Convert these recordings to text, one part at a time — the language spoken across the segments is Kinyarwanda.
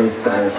Inside.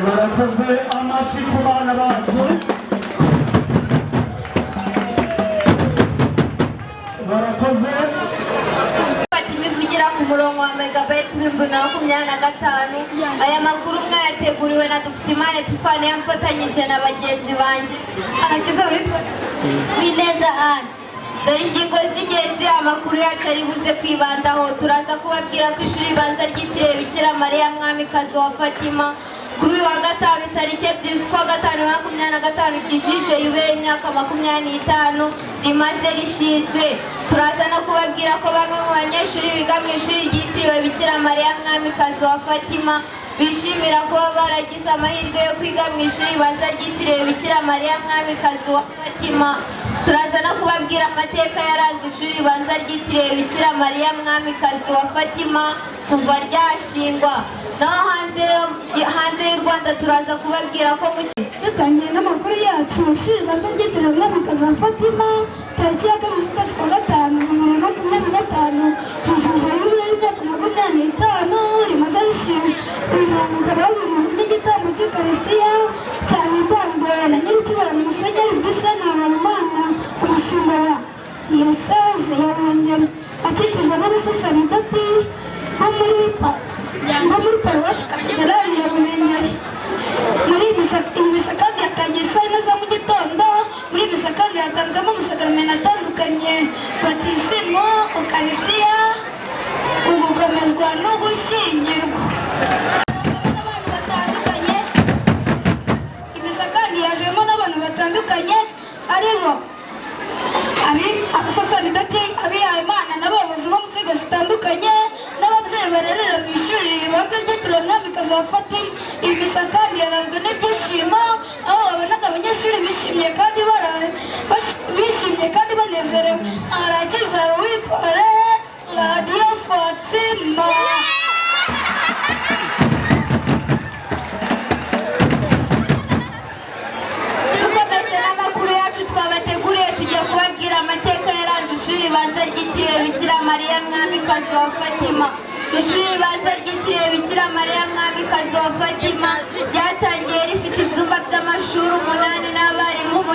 Barakoze amashyi ku bana bacu. Barakoze. Imivugira ku murongo wa megabyte 2025. Aya makuru mwayateguriwe na Duftimane Epifani yamfatanyije na bagenzi banjye. Anakiza Bineza Anne. Dore ingingo z'ingenzi amakuru yacu ari buze kwibandaho. Turaza kubabwira ko ishuri ribanza ryitiriwe Bikira Mariya Mwamikazi wa Fatima kuri uyu wa gatanu tariki 2/5/2025 ryishije yubile imyaka 25 rimaze rishinzwe. Turaza no kubabwira ko bamwe mu banyeshuri biga mu ishuri ryitiriwe Bikira Mariya Mwamikazi wa Fatima bishimira kuba baragize amahirwe yo kwiga mu ishuri ribanza ryitiriwe Bikira Mariya Mwamikazi wa Fatima. Turaza no kubabwira amateka yaranze ishuri ribanza ryitiriwe Bikira Mariya Mwamikazi wa Fatima kuva ryashingwa. Naho hanze y'u Rwanda turaza kubabwira ko dutangiye n'amakuru yacu. Ishuri ribanza ryitiriwe Mwamikazi wa Fatima tariki ya 2/5/2025 tujuje yubile y'imyaka 25 rimaze rishinzwe. Uyu muhango ukaba waburiwe n'igitambo cy'Ukarisitiya cyahimbazwa na Nyiricyubahiro Musenyeri Vincent Habimana, umushumba wa Diyoseze ya Ruhengeri, akikijwe n'abasaseridoti bo muri Paruwasi Katedrali ya Ruhengeri. Muri misa kandi yatangiye saa 4 za mu gitondo. Muri misa kandi yatanzwemo amasakaramentu atandukanye: batisimo, Ukarisitiya, ugukomezwa no gushyingirwa. N'abantu batandukanye. Imisa kandi yajemo n'abantu batandukanye aribo abasaseridoti, abihayimana n'abayobozi bo mu nzego zitandukanye n'ababyeyi barerera mu ishuri ribanza ryitiriwe Mwamikazi wa Fatima. Iyi misa kandi yaranzwe n'ibyishimo, aho babonaga abanyeshuri bishimye kandi banezerewe. Arakiza Louis Pole, Radio Fatima. dukomeje n'amakuru yacu twabateguriye, tugiye kubabwira amateka yaranze ishuri ribanza ryitiriwe Bikira Mariya Mwamikazi wa Fatima. Ishuri ribanza ryitiriwe Bikira Mariya Mwamikazi wa Fatima ryatangiye rifite ibyumba by'amashuri 8 n'abarimu 8.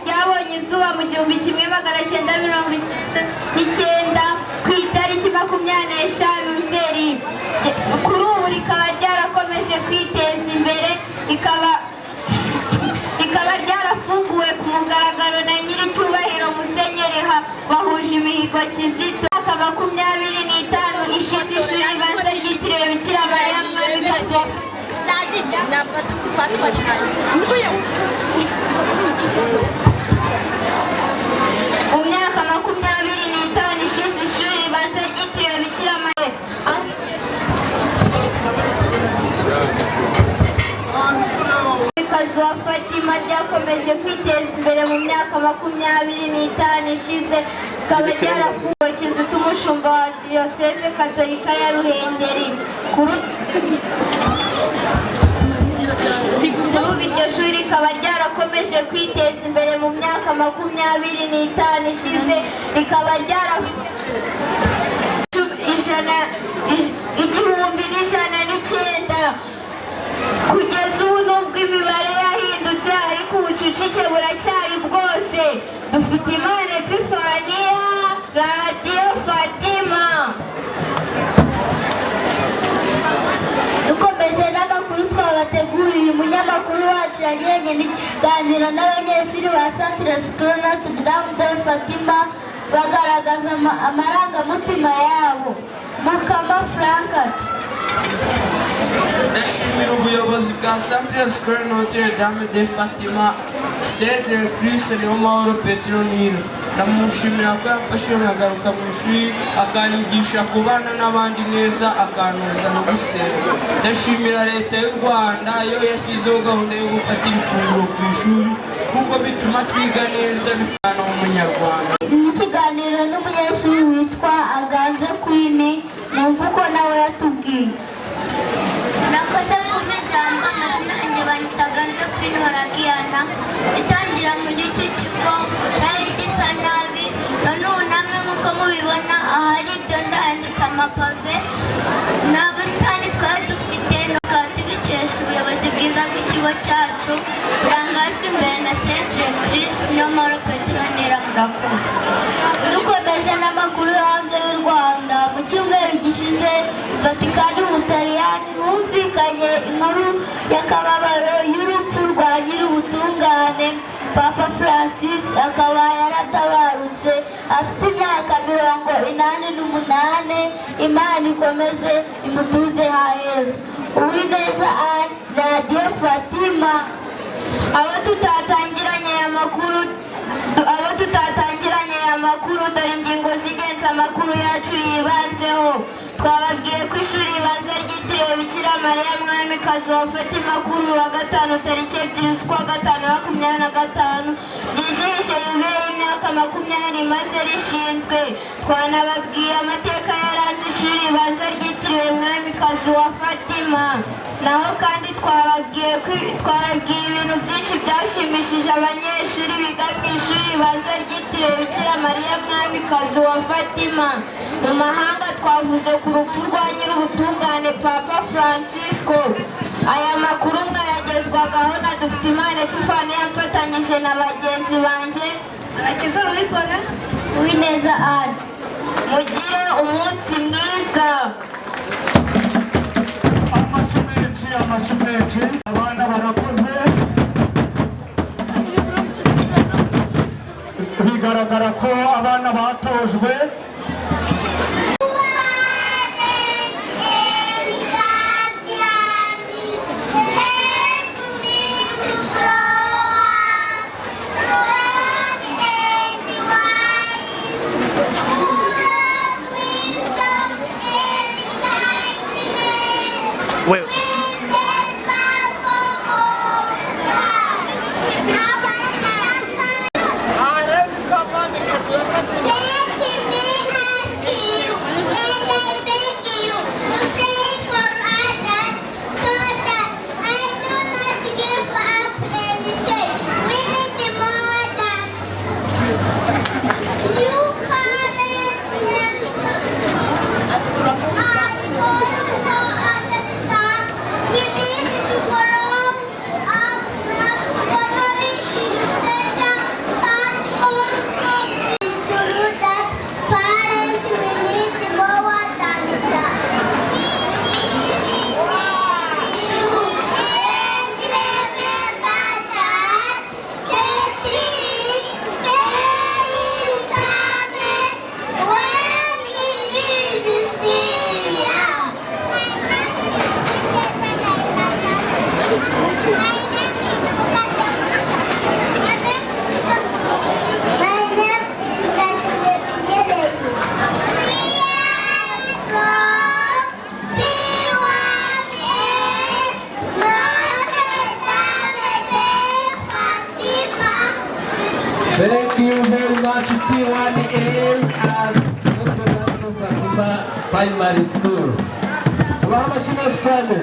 Ryabonye izuba mu 1999 ku itariki 25 Nzeri. Kuri ubu rikaba ryarakomeje kwiteza imbere, rikaba ryarafunguwe ku mugaragaro na Nyiricyubahiro Musenyeri bahuje imihigo Kizito. 25 ishize ishuri ribanza ryitiriwe Bikira Mariya Mwamikazi wa mu myaka 25 ishize ishuri ribanza ryitiriwe Bikira Mariya Mwamikazi wa Fatima ryakomeje kwiteza imbere mu myaka 25 ishize, rikaba ryarafunguwe Kizito umushumba wa Diyoseze Katolika ya Ruhengeri. Ubu iryo shuri rikaba ryarakomeje kwiteza imbere mu myaka 25 ishize, rikaba igihumbi n'ijana n'icyenda. Kugeza ubu nubwo imibare yahindutse ariko ubucucike buracyari bwose. Dufite Imana Epifaniya, Radio Fatima. Dukomeje n'amakuru twabateguriye, umunyamakuru wacu yagiranye n'ikiganiro n'abanyeshuri ba Centre Scolaire Notre Dame de Fatima bagaragaza amarangamutima yabo. Mukama Frank ati: ndashimira ubuyobozi bwa Centre Scolaire Notre Dame de Fatima, Chef Directrice Niyompamvu Petronile. Ndamushimira ko yamfashije nkagaruka mu ishuri akanyigisha kubana n'abandi neza, akantoza no gusenga. Ndashimira leta y'u Rwanda yo yashyizeho gahunda yo gufatira ifunguro ku ishuri kuko bituma twiga neza bikana umunyarwanda. Ikiganiro n'umunyeshuri witwa Aganze Queen, numva ko nawe yatubwiye. Nakoze kumva ijambo, amazina yanjye banyita Aganze Queen Horagiana. Itangira muri iki kigo cyari gisa nabi, none ubu namwe nk'uko mubibona ahari ibyo ndanditse amapave, nta busitani twari dufite, tukaba tubikesha ubuyobozi bwiza bw'ikigo cyacu burangajwe imbere na Directrice Niyompamvu Petronile. Murakoze. Dukomeje n'amakuru hanze y'u Rwanda, mu cyumweru gishize Vatikani mu Butaliyani humvikanye inkuru y'akababaro y'urupfu rwa nyir'ubutungane Papa Francis, akaba yaratabarutse afite imyaka 88. Imana ikomeze imutuze haheza. Uwineza Anne, Radio Fatima. Abo tutatangiranye aya makuru dore ingingo z'ingenzi amakuru yacu yibanzeho. Twababwiye ko ishuri ribanza ryitiriwe Bikira Mariya Mwamikazi wa Fatima kuri wa gatanu tariki 2 z'ukwa gatanu 2025 ryijihije yubile y'imyaka 20 maze rishinzwe. Twanababwiye amateka yaranze ishuri ribanza ryitiriwe Mwamikazi wa Fatima. Naho kandi twababwiye ibintu byinshi byashimishije abanyeshuri biga mu ishuri ribanza ryitiriwe Bikira Mariya Mwamikazi wa Fatima. Mu mahanga twavuze ku rupfu rwa nyir'ubutungane Papa Francisco. Aya makuru mwayagezwagaho na Duftimana Epifaniya yamfatanyije na bagenzi banjye Anakiza Ruhipora, Uwineza Anne. Mugire umunsi mwiza. amashumeti abana barakoze, bigaragara ko abana batojwe. Wait. Thank you very much, P1A at Dr. Fatima Primary School. Rahma Shina Channel.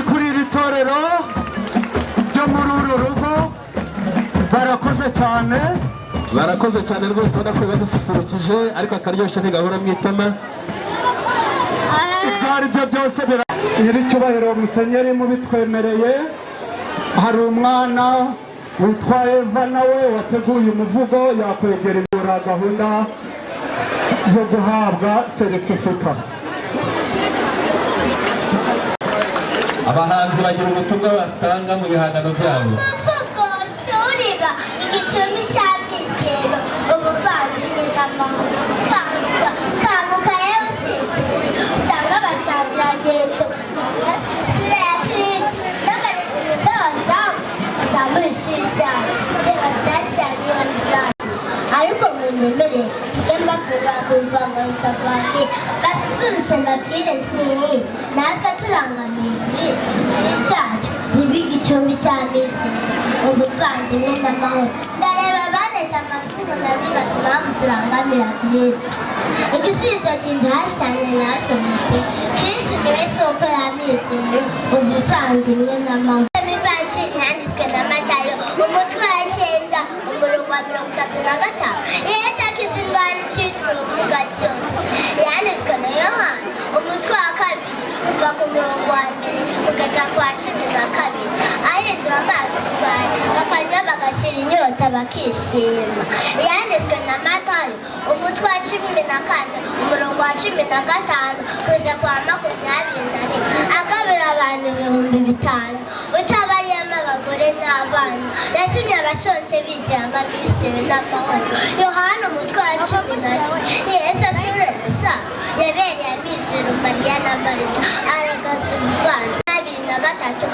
kuri iri torero ryo muri uru rugo barakoze cyane rwose ubona ko badususurukije ariko akaryoshye ntigahora mu itama ibyo ari byo byose nyiricyubahiro musenyeri mubitwemereye hari umwana witwa Eva nawe wateguye umuvugo yakwegera imbura gahunda yo guhabwa seritifika. abahanzi bagira ubutumwa batanga mu bihangano byabo. Umuvugo shuriba igicumbi cya mizero ubuvandimwe n'amahoro kanguka yewe usinzire usanga abasangirangendo basigasira isura ya Kristo n'abarezi beza bazamu bazamura ishuri cyane reba byacyariye abanyarwanda ariko munyemerere tujye mbakura ku bivanga bitavanye basusurutse mbabwire nti natwe turangamiye ishuri cyacu n'ibigicumbi cya mizero ubuvandimwe n'amahoro ndareba baneze amatwi nabibaza impamvu turangamira Kristo igisubizo kindi hafi cyane nasomye pe Kristo niwe soko ya mizero ubuvandimwe n'amahoro. Ivanjili yanditswe na Matayo umutwe wa 9 umurongo wa 35 Yesu akiza indwara icyitwa ubumuga cyose yanditswe na Yohana umutwe wa 2 kuva ku murongo wa 1 kugeza ku wa 12 ahindura amazi divayi bakanywa bagashira inyota bakishima yanditswe na Matayo umutwe wa 14 umurongo wa 15 kugeza ku wa 21 agabira abantu 5,000 utabariyemo abagore n'abana yatumye abashonje bigira amamisiri n'amahoro. Yohana umutwe wa 11 Yesu asura gusa yabereye amizero Mariya na Marita aragaza umuvandimwe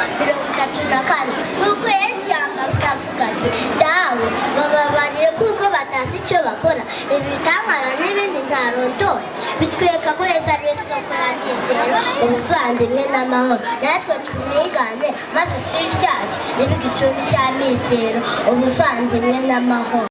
2:33 nuko Yesu yamavuga avuga ati dawe bababarire kuko batazi icyo bakora ibi bitangana n'ibindi ntarondora bitwereka ko Yesu ari we soko ya mizero ubuvandimwe n'amahoro natwe tumwigane maze ishuri ryacu ribe igicumbi cya mizero ubuvandimwe n'amahoro.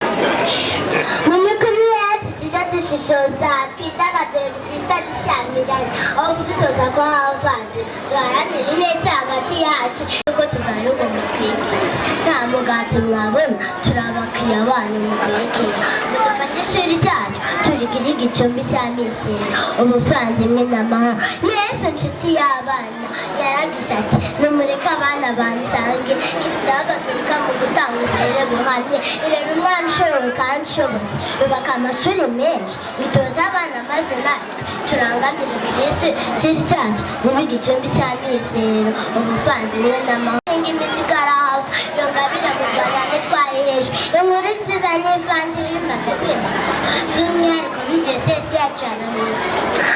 Mu mikurire yacu tujya dushishoza twidagadure byita dishyamiranye aho kudutoza ko abavandimwe duharanira ineza hagati yacu kuko tugaruka mu twigisha nta mugati mwabona turi abakiriya banyu mugwerekera mudufashe ishuri ryacu turigire igicumbi cya mizero ubuvandimwe n'amahoro. Yesu nshuti y'abana yaragize ati numureke abana bansange kiliziya gatolika mu gutanga uburere buhamye irera umwana ushoboye kandi ushobotse yubaka amashuri menshi bitoza abana maze natwe turangamire Kristo ishuri ryacu ribe igicumbi cya mizero ubuvandimwe n'amahoro. Imisigara hafi yongabira mu Rwanda ntitwayiheje inkuru nziza n'ivanjili bimaze kwimakaza by'umwihariko muri diyosezi yacu ya Rulindo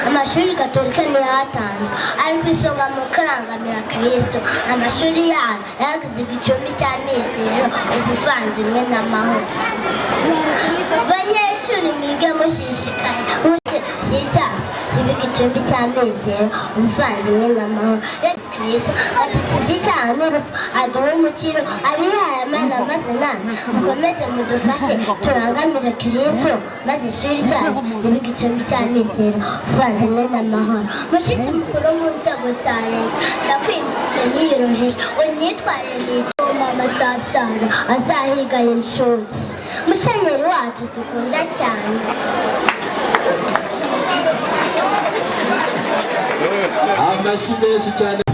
amashuri gatolika niyo yatanzwe ari ku isonga mu kurangamira Kristo amashuri yayo yagize igicumbi cya mizero ubuvandimwe n'amahoro. Banyeshuri mwige mushishikaye ribe igicumbi cya mizero umuvandimwe n'amahoro. Yesu Kristo adukiza icyaha n'urupfu aduha umukiro abihaye Imana maze namwe mukomeze mudufashe turangamire Kristo maze ishuri ryacu ribe igicumbi cya mizero umuvandimwe n'amahoro. Mushyitsi mukuru mu nzego za leta ndakwinjiza niyoroheje unyitwarire n'itoma amasaha 5 azahiga inshuti. Musenyeri wacu dukunda cyane. Amashyi menshi cyane.